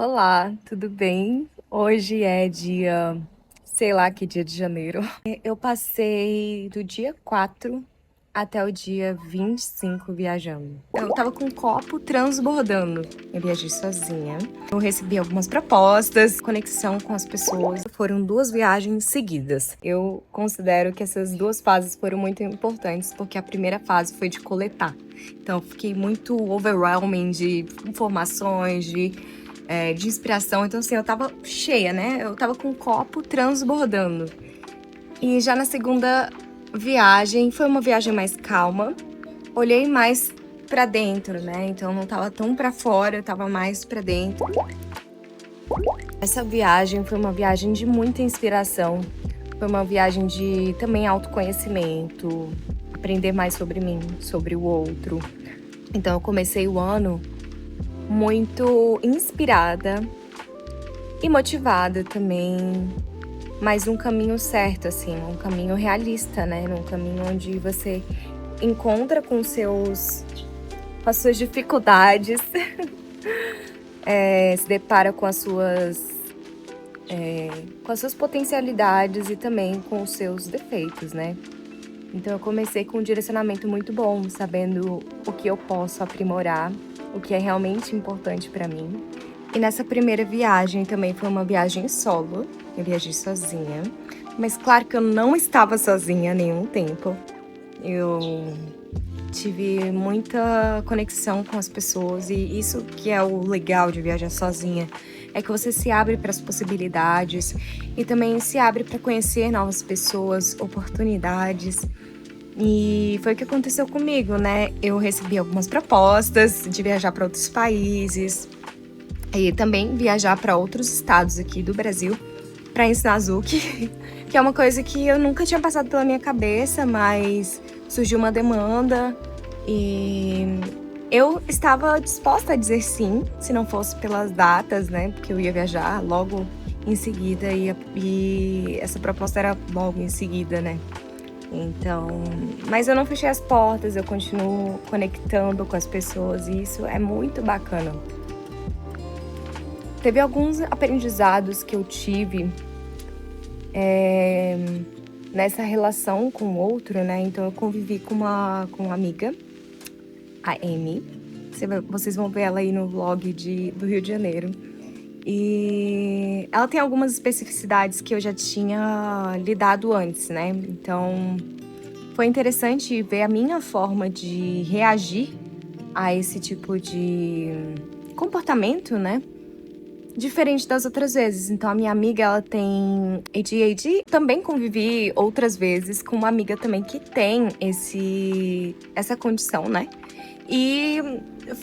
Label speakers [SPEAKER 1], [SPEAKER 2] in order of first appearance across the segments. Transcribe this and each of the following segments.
[SPEAKER 1] Olá, tudo bem? Hoje é dia, sei lá que dia de janeiro. Eu passei do dia 4 até o dia 25 viajando. Eu tava com um copo transbordando. Eu viajei sozinha. Eu recebi algumas propostas, conexão com as pessoas. Foram 2 viagens seguidas. Eu considero que essas 2 fases foram muito importantes, porque a primeira fase foi de coletar. Então, eu fiquei muito overwhelming de informações, de inspiração. Então, assim, eu tava cheia, né? Eu tava com um copo transbordando. E já na segunda viagem, foi uma viagem mais calma. Olhei mais pra dentro, né? Então, não tava tão pra fora, eu tava mais pra dentro. Essa viagem foi uma viagem de muita inspiração. Foi uma viagem de também autoconhecimento, aprender mais sobre mim, sobre o outro. Então, eu comecei o ano muito inspirada e motivada também, mas um caminho certo, assim, um caminho realista, né? Um caminho onde você encontra com as suas dificuldades, se depara com as suas potencialidades e também com os seus defeitos, né? Então eu comecei com um direcionamento muito bom, sabendo o que eu posso aprimorar, o que é realmente importante para mim. E nessa primeira viagem também foi uma viagem solo, eu viajei sozinha. Mas claro que eu não estava sozinha há nenhum tempo. Eu tive muita conexão com as pessoas e isso que é o legal de viajar sozinha, é que você se abre para as possibilidades e também se abre para conhecer novas pessoas, oportunidades. E foi o que aconteceu comigo, né? Eu recebi algumas propostas de viajar para outros países e também viajar para outros estados aqui do Brasil para ensinar Zuki, que é uma coisa que eu nunca tinha passado pela minha cabeça, mas surgiu uma demanda e eu estava disposta a dizer sim, se não fosse pelas datas, né? Porque eu ia viajar logo em seguida e essa proposta era logo em seguida, né? Então, mas eu não fechei as portas, eu continuo conectando com as pessoas e isso é muito bacana. Teve alguns aprendizados que eu tive nessa relação com o outro, né? Então eu convivi com uma amiga, a Amy. Vocês vão ver ela aí no vlog do Rio de Janeiro. E ela tem algumas especificidades que eu já tinha lidado antes, né? Então foi interessante ver a minha forma de reagir a esse tipo de comportamento, né? Diferente das outras vezes. Então, a minha amiga, ela tem ADHD. Também convivi outras vezes com uma amiga também que tem essa condição, né? E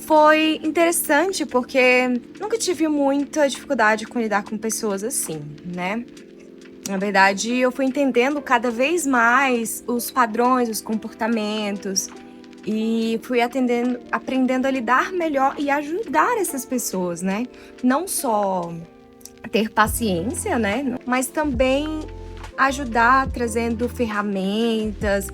[SPEAKER 1] foi interessante porque nunca tive muita dificuldade com lidar com pessoas assim, né? Na verdade, eu fui entendendo cada vez mais os padrões, os comportamentos e fui aprendendo a lidar melhor e ajudar essas pessoas, né? Não só ter paciência, né? Mas também ajudar trazendo ferramentas,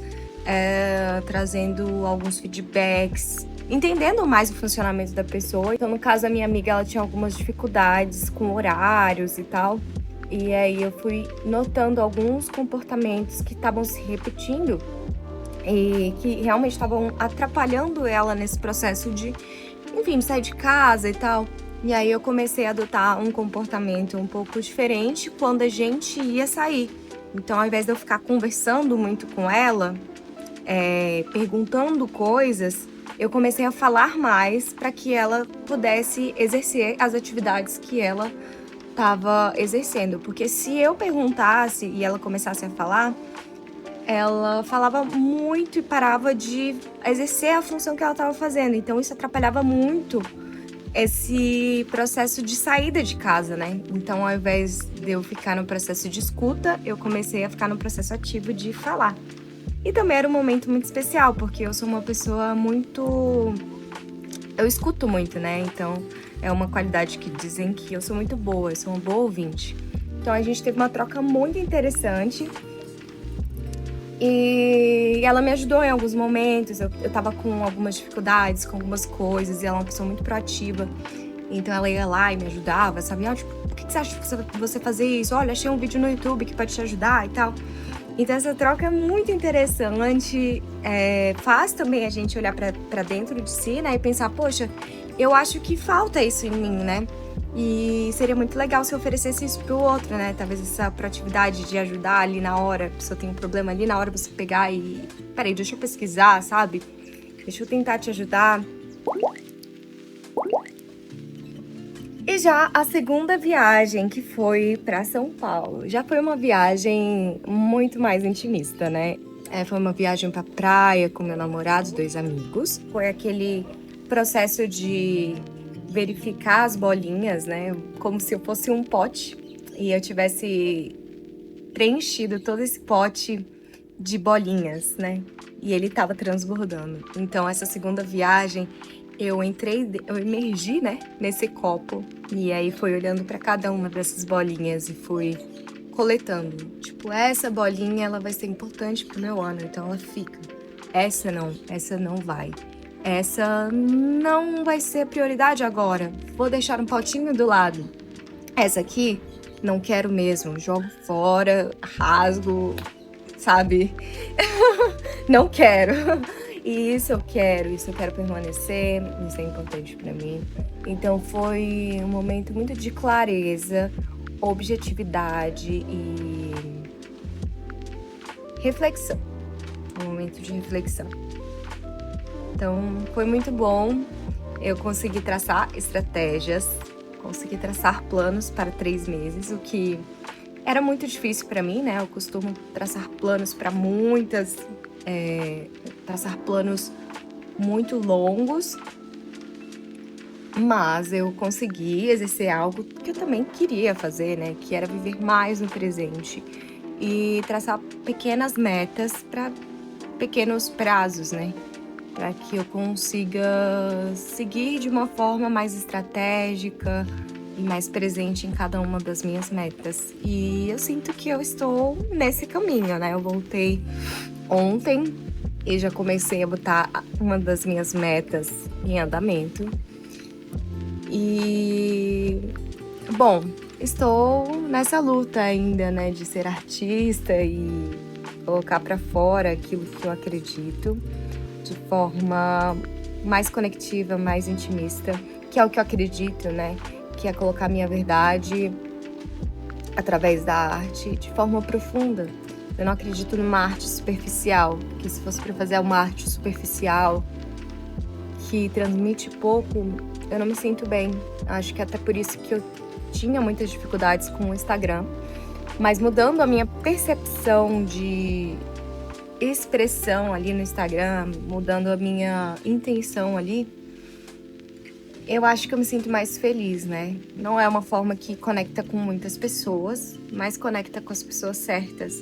[SPEAKER 1] trazendo alguns feedbacks, entendendo mais o funcionamento da pessoa. Então, no caso da minha amiga, ela tinha algumas dificuldades com horários e tal. E aí eu fui notando alguns comportamentos que estavam se repetindo e que realmente estavam atrapalhando ela nesse processo de, enfim, sair de casa e tal. E aí eu comecei a adotar um comportamento um pouco diferente quando a gente ia sair. Então, ao invés de eu ficar conversando muito com ela, perguntando coisas, eu comecei a falar mais para que ela pudesse exercer as atividades que ela estava exercendo. Porque se eu perguntasse e ela começasse a falar, ela falava muito e parava de exercer a função que ela estava fazendo. Então isso atrapalhava muito esse processo de saída de casa, né? Então, ao invés de eu ficar no processo de escuta, eu comecei a ficar no processo ativo de falar. E também era um momento muito especial, porque eu sou uma pessoa muito... Eu escuto muito, né? Então, é uma qualidade que dizem que eu sou muito boa, eu sou uma boa ouvinte. Então, a gente teve uma troca muito interessante. E ela me ajudou em alguns momentos, eu tava com algumas dificuldades, com algumas coisas, e ela é uma pessoa muito proativa. Então ela ia lá e me ajudava, sabe? Ah, tipo, por que você acha de você fazer isso? Olha, achei um vídeo no YouTube que pode te ajudar e tal. Então essa troca é muito interessante, faz também a gente olhar pra dentro de si, né? E pensar, poxa, eu acho que falta isso em mim, né? E seria muito legal se eu oferecesse isso pro outro, né? Talvez essa proatividade de ajudar ali na hora, se eu tenho um problema ali na hora, você pegar e... Peraí, deixa eu pesquisar, sabe? Deixa eu tentar te ajudar. E já a segunda viagem, que foi para São Paulo, já foi uma viagem muito mais intimista, né? Foi uma viagem pra praia com meu namorado, 2 amigos. Foi aquele processo de verificar as bolinhas, né? Como se eu fosse um pote e eu tivesse preenchido todo esse pote de bolinhas, né? E ele tava transbordando. Então, essa segunda viagem, eu emergi, né, nesse copo. E aí foi olhando para cada uma dessas bolinhas e fui coletando. Tipo, essa bolinha, ela vai ser importante pro meu ano, então ela fica. Essa não vai. Essa não vai ser prioridade agora. Vou deixar um potinho do lado. Essa aqui, não quero mesmo. Jogo fora, rasgo, sabe? Não quero. E isso eu quero permanecer, isso é importante pra mim. Então foi um momento muito de clareza, objetividade e reflexão. Um momento de reflexão. Então foi muito bom. Eu consegui traçar estratégias, consegui traçar planos para 3 meses, o que era muito difícil para mim, né? Eu costumo traçar planos para traçar planos muito longos, mas eu consegui exercer algo que eu também queria fazer, né? Que era viver mais no presente e traçar pequenas metas para pequenos prazos, né? Para que eu consiga seguir de uma forma mais estratégica e mais presente em cada uma das minhas metas. E eu sinto que eu estou nesse caminho, né? Eu voltei ontem e já comecei a botar uma das minhas metas em andamento. E, bom, estou nessa luta ainda, né? De ser artista e colocar para fora aquilo que eu acredito de forma mais conectiva, mais intimista, que é o que eu acredito, né? Que é colocar minha verdade através da arte de forma profunda. Eu não acredito numa arte superficial, porque se fosse para fazer uma arte superficial que transmite pouco, eu não me sinto bem. Acho que até por isso que eu tinha muitas dificuldades com o Instagram, mas mudando a minha percepção de expressão ali no Instagram, mudando a minha intenção ali, eu acho que eu me sinto mais feliz, né? Não é uma forma que conecta com muitas pessoas, mas conecta com as pessoas certas.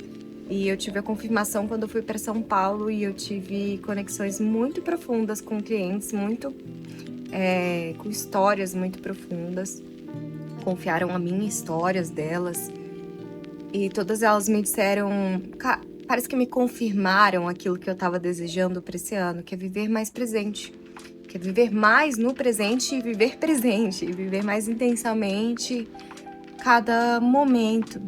[SPEAKER 1] E eu tive a confirmação quando eu fui para São Paulo e eu tive conexões muito profundas com clientes, com histórias muito profundas. Confiaram a mim histórias delas e todas elas me disseram, parece que me confirmaram aquilo que eu estava desejando para esse ano, que é viver mais presente. Que é viver mais no presente e viver mais intensamente cada momento.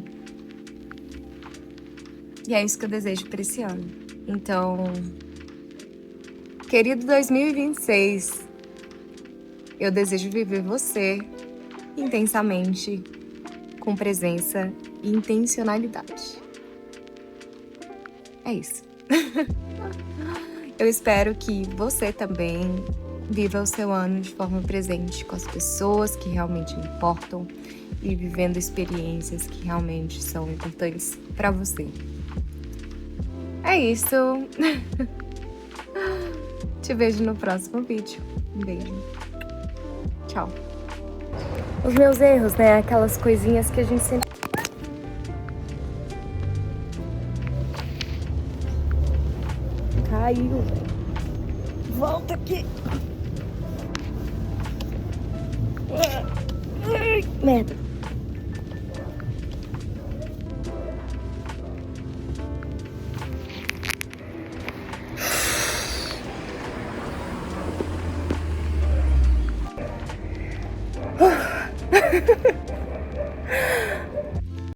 [SPEAKER 1] E é isso que eu desejo para esse ano. Então, querido 2026, eu desejo viver você intensamente, com presença e intencionalidade. É isso. Eu espero que você também viva o seu ano de forma presente com as pessoas que realmente importam e vivendo experiências que realmente são importantes para você. É isso. Te vejo no próximo vídeo. Um beijo. Tchau. Os meus erros, né? Aquelas coisinhas que a gente sempre... Caiu. Volta aqui. Ai, merda.